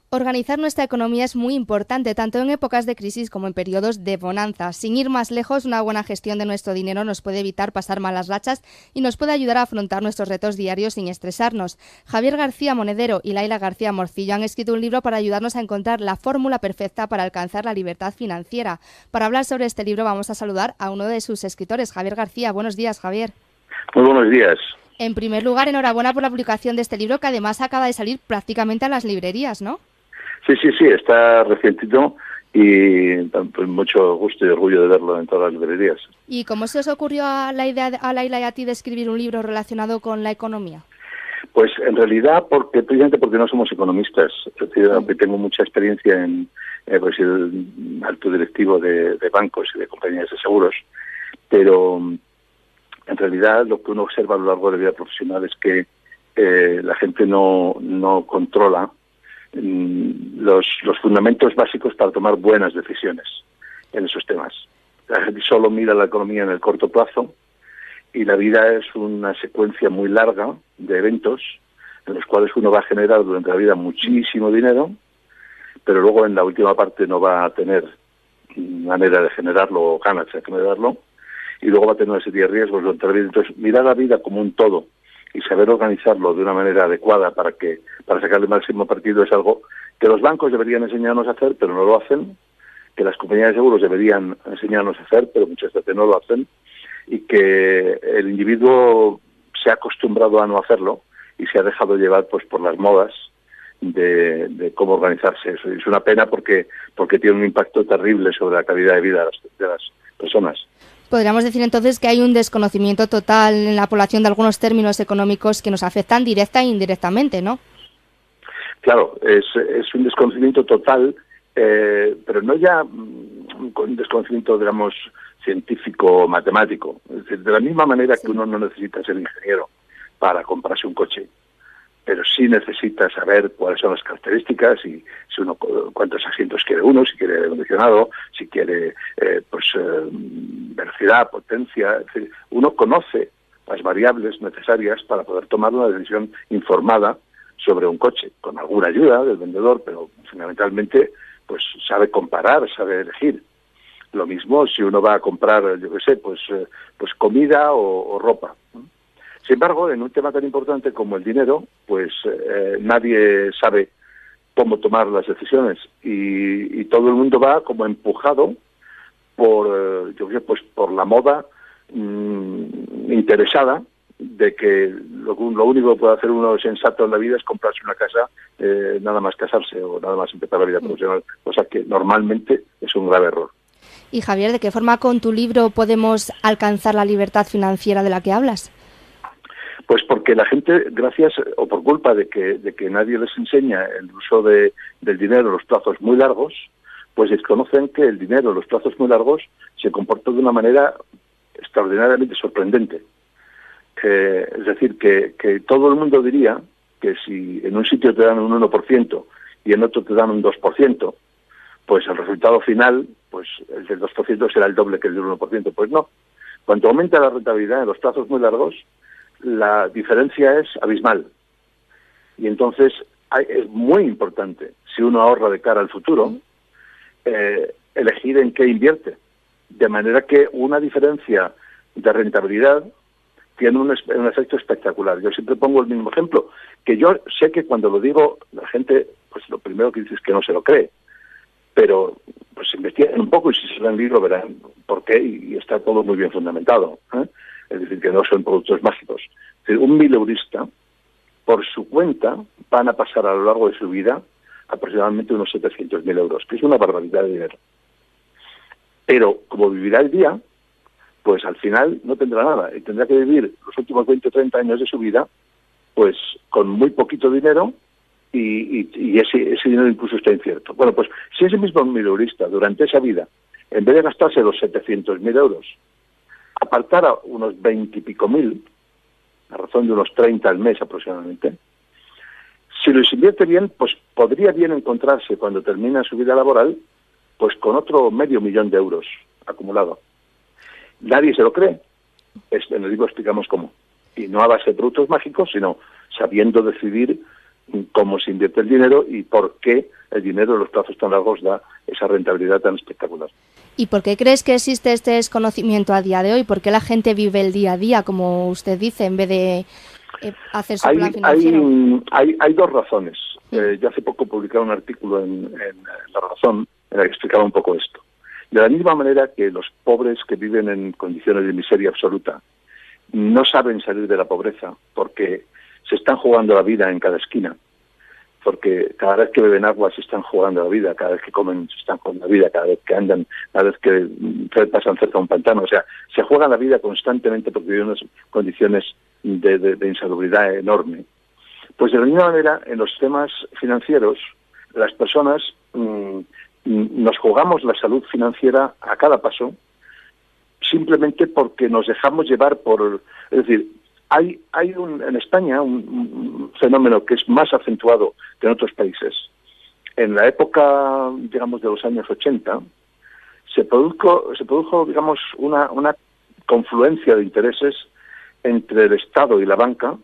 Organizar nuestra economía es muy importante, tanto en épocas de crisis como en periodos de bonanza. Sin ir más lejos, una buena gestión de nuestro dinero nos puede evitar pasar malas rachas y nos puede ayudar a afrontar nuestros retos diarios sin estresarnos. Javier García Monedero y Laila García Morcillo han escrito un libro para ayudarnos a encontrar la fórmula perfecta para alcanzar la libertad financiera. Para hablar sobre este libro vamos a saludar a uno de sus escritores, Javier García. Buenos días, Javier. Muy buenos días. En primer lugar, enhorabuena por la publicación de este libro, que además acaba de salir prácticamente a las librerías, ¿no? Sí, está recientito y pues, mucho gusto y orgullo de verlo en todas las librerías. ¿Y cómo se os ocurrió a Laila y a ti de escribir un libro relacionado con la economía? Pues en realidad precisamente porque no somos economistas. Es decir, aunque tengo mucha experiencia en pues, el alto directivo de bancos y de compañías de seguros, pero en realidad lo que uno observa a lo largo de la vida profesional es que la gente no controla los fundamentos básicos para tomar buenas decisiones en esos temas. La gente solo mira la economía en el corto plazo y la vida es una secuencia muy larga de eventos en los cuales uno va a generar durante la vida muchísimo dinero, pero luego en la última parte no va a tener manera de generarlo o ganas de generarlo, y luego va a tener una serie de riesgos durante la vida. Entonces, mirar la vida como un todo y saber organizarlo de una manera adecuada para sacarle el máximo partido es algo que los bancos deberían enseñarnos a hacer, pero no lo hacen, que las compañías de seguros deberían enseñarnos a hacer, pero muchas veces no lo hacen, y que el individuo se ha acostumbrado a no hacerlo y se ha dejado llevar pues por las modas de cómo organizarse. Eso es una pena porque tiene un impacto terrible sobre la calidad de vida de las personas. Podríamos decir entonces que hay un desconocimiento total en la población de algunos términos económicos que nos afectan directa e indirectamente, ¿no? Claro, es un desconocimiento total, pero no ya un desconocimiento, digamos, científico o matemático. Es decir, de la misma manera que uno no necesita ser ingeniero para comprarse un coche, pero sí necesita saber cuáles son las características y cuántos asientos quiere uno, si quiere aire acondicionado, si quiere velocidad, potencia. Es decir, uno conoce las variables necesarias para poder tomar una decisión informada sobre un coche, con alguna ayuda del vendedor, pero fundamentalmente pues sabe comparar, sabe elegir. Lo mismo si uno va a comprar, yo qué sé, pues comida o ropa. Sin embargo, en un tema tan importante como el dinero, pues nadie sabe cómo tomar las decisiones y todo el mundo va como empujado por, por la moda interesada de que lo único que puede hacer uno sensato en la vida es comprarse una casa, nada más casarse o nada más empezar la vida profesional, cosa que normalmente es un grave error. Y Javier, ¿de qué forma con tu libro podemos alcanzar la libertad financiera de la que hablas? Pues porque la gente, gracias o por culpa de que nadie les enseña el uso del dinero en los plazos muy largos, pues desconocen que el dinero en los plazos muy largos se comporta de una manera extraordinariamente sorprendente. Es decir, que todo el mundo diría que si en un sitio te dan un 1% y en otro te dan un 2%, pues el resultado final, pues el del 2% será el doble que el del 1%. Pues no. Cuanto aumenta la rentabilidad en los plazos muy largos, la diferencia es abismal. Y entonces es muy importante, si uno ahorra de cara al futuro, elegir en qué invierte. De manera que una diferencia de rentabilidad tiene un efecto espectacular. Yo siempre pongo el mismo ejemplo, que yo sé que cuando lo digo, la gente, pues lo primero que dice es que no se lo cree. Pero pues investiguen un poco y si se leen el libro verán por qué y está todo muy bien fundamentado. Es decir, que no son productos mágicos. Es decir, un mileurista, por su cuenta, van a pasar a lo largo de su vida aproximadamente unos 700.000 euros, que es una barbaridad de dinero. Pero como vivirá el día, pues al final no tendrá nada y tendrá que vivir los últimos 20 o 30 años de su vida pues con muy poquito dinero y ese dinero incluso está incierto. Bueno, pues si ese mismo mileurista durante esa vida, en vez de gastarse los 700.000 euros, apartara unos 20 y pico mil, a razón de unos 30 al mes aproximadamente, si los invierte bien, pues podría bien encontrarse cuando termina su vida laboral, pues con otro 500.000 de euros acumulado. Nadie se lo cree. En el libro explicamos cómo. Y no a base de productos mágicos, sino sabiendo decidir cómo se invierte el dinero y por qué el dinero en los plazos tan largos da esa rentabilidad tan espectacular. ¿Y por qué crees que existe este desconocimiento a día de hoy? ¿Por qué la gente vive el día a día, como usted dice, en vez de hacer su plan financiero? Hay dos razones. Yo hace poco publicaba un artículo en La Razón en el que explicaba un poco esto. De la misma manera que los pobres que viven en condiciones de miseria absoluta no saben salir de la pobreza porque se están jugando la vida en cada esquina, porque cada vez que beben agua se están jugando la vida, cada vez que comen se están jugando la vida, cada vez que andan, cada vez que pasan cerca de un pantano, o sea, se juegan la vida constantemente porque viven unas condiciones de insalubridad enorme. Pues de la misma manera, en los temas financieros, las personas nos jugamos la salud financiera a cada paso, simplemente porque nos dejamos llevar por... Es decir, hay en España un fenómeno que es más acentuado que en otros países. En la época, digamos, de los años 80, se produjo digamos, una confluencia de intereses entre el Estado y la banca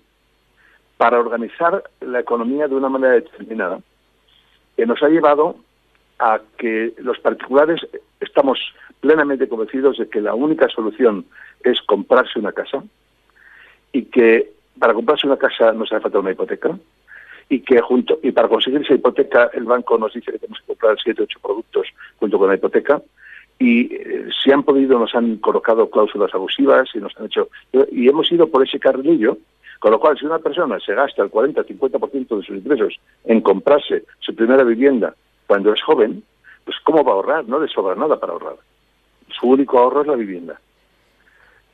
para organizar la economía de una manera determinada, que nos ha llevado a que los particulares estamos plenamente convencidos de que la única solución es comprarse una casa, y que para comprarse una casa nos hace falta una hipoteca, y para conseguir esa hipoteca el banco nos dice que tenemos que comprar 7 o 8 productos junto con la hipoteca, y si han podido nos han colocado cláusulas abusivas y hemos ido por ese carrilillo, con lo cual si una persona se gasta el 40-50% de sus ingresos en comprarse su primera vivienda cuando es joven, pues ¿cómo va a ahorrar? No le sobra nada para ahorrar. Su único ahorro es la vivienda.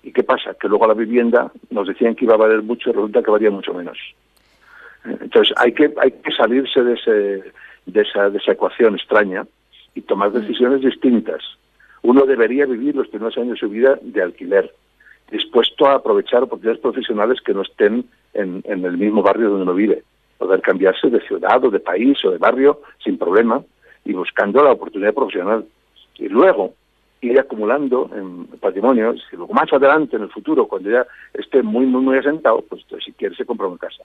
¿Y qué pasa? Que luego la vivienda nos decían que iba a valer mucho y resulta que valía mucho menos. Entonces hay que salirse de esa ecuación extraña y tomar decisiones distintas. Uno debería vivir los primeros años de su vida de alquiler, dispuesto a aprovechar oportunidades profesionales que no estén en el mismo barrio donde uno vive. Poder cambiarse de ciudad o de país o de barrio sin problema y buscando la oportunidad profesional. Y luego ir acumulando en patrimonio, y luego más adelante en el futuro, cuando ya esté muy asentado, pues si quiere se compra una casa.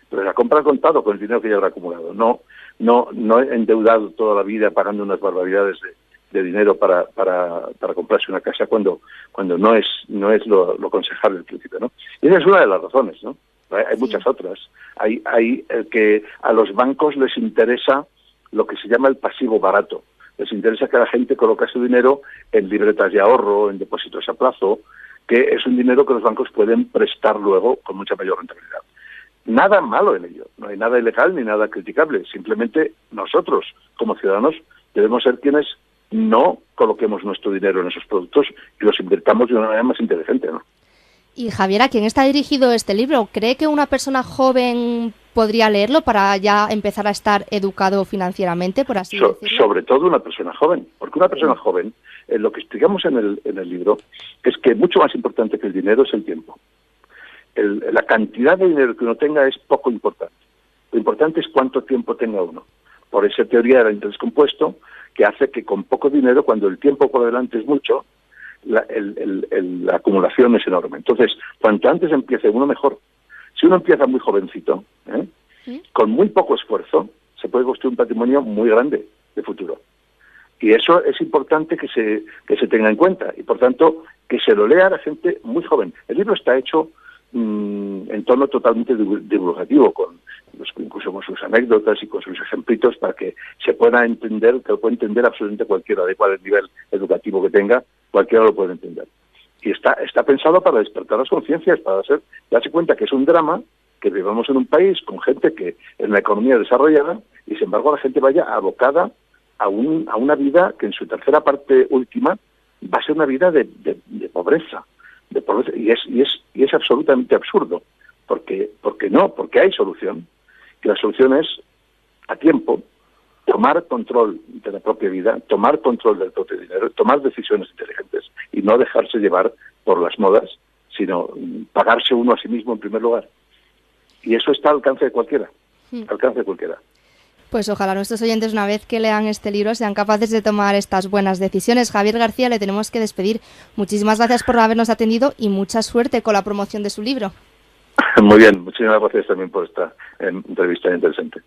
Pero la compra al contado con el dinero que ya habrá acumulado, no endeudado toda la vida pagando unas barbaridades de dinero para comprarse una casa cuando no es lo aconsejable al principio, ¿no? Y esa es una de las razones, ¿no? Hay muchas otras. Hay que a los bancos les interesa lo que se llama el pasivo barato. Les interesa que la gente coloque su dinero en libretas de ahorro, en depósitos a plazo, que es un dinero que los bancos pueden prestar luego con mucha mayor rentabilidad. Nada malo en ello, no hay nada ilegal ni nada criticable. Simplemente nosotros, como ciudadanos, debemos ser quienes no coloquemos nuestro dinero en esos productos y los invirtamos de una manera más inteligente, ¿no? Y Javier, ¿a quién está dirigido este libro? ¿Cree que una persona joven podría leerlo para ya empezar a estar educado financieramente, por así decirlo? Sobre todo una persona joven, porque una persona joven, lo que explicamos en el libro, es que mucho más importante que el dinero es el tiempo. La cantidad de dinero que uno tenga es poco importante. Lo importante es cuánto tiempo tenga uno. Por esa teoría del interés compuesto, que hace que con poco dinero, cuando el tiempo por delante es mucho, la acumulación es enorme. Entonces, cuanto antes empiece uno, mejor. Si uno empieza muy jovencito, con muy poco esfuerzo, se puede construir un patrimonio muy grande de futuro. Y eso es importante que se tenga en cuenta. Y, por tanto, que se lo lea a la gente muy joven. El libro está hecho en tono totalmente divulgativo, incluso con sus anécdotas y con sus ejemplitos, para que se pueda entender, que lo pueda entender absolutamente cualquiera, de cuál nivel educativo que tenga, cualquiera lo puede entender. Y está pensado para despertar las conciencias, para darse cuenta que es un drama, que vivamos en un país con gente que en la economía desarrollada, y sin embargo la gente vaya abocada a una vida que en su tercera parte última va a ser una vida de pobreza. Y es absolutamente absurdo, porque hay solución, que la solución es a tiempo tomar control de la propia vida, tomar control del propio dinero, tomar decisiones inteligentes y no dejarse llevar por las modas, sino pagarse uno a sí mismo en primer lugar. Y eso está al alcance de cualquiera, Pues ojalá nuestros oyentes, una vez que lean este libro, sean capaces de tomar estas buenas decisiones. Javier García, le tenemos que despedir. Muchísimas gracias por habernos atendido y mucha suerte con la promoción de su libro. Muy bien, muchísimas gracias también por esta entrevista interesante.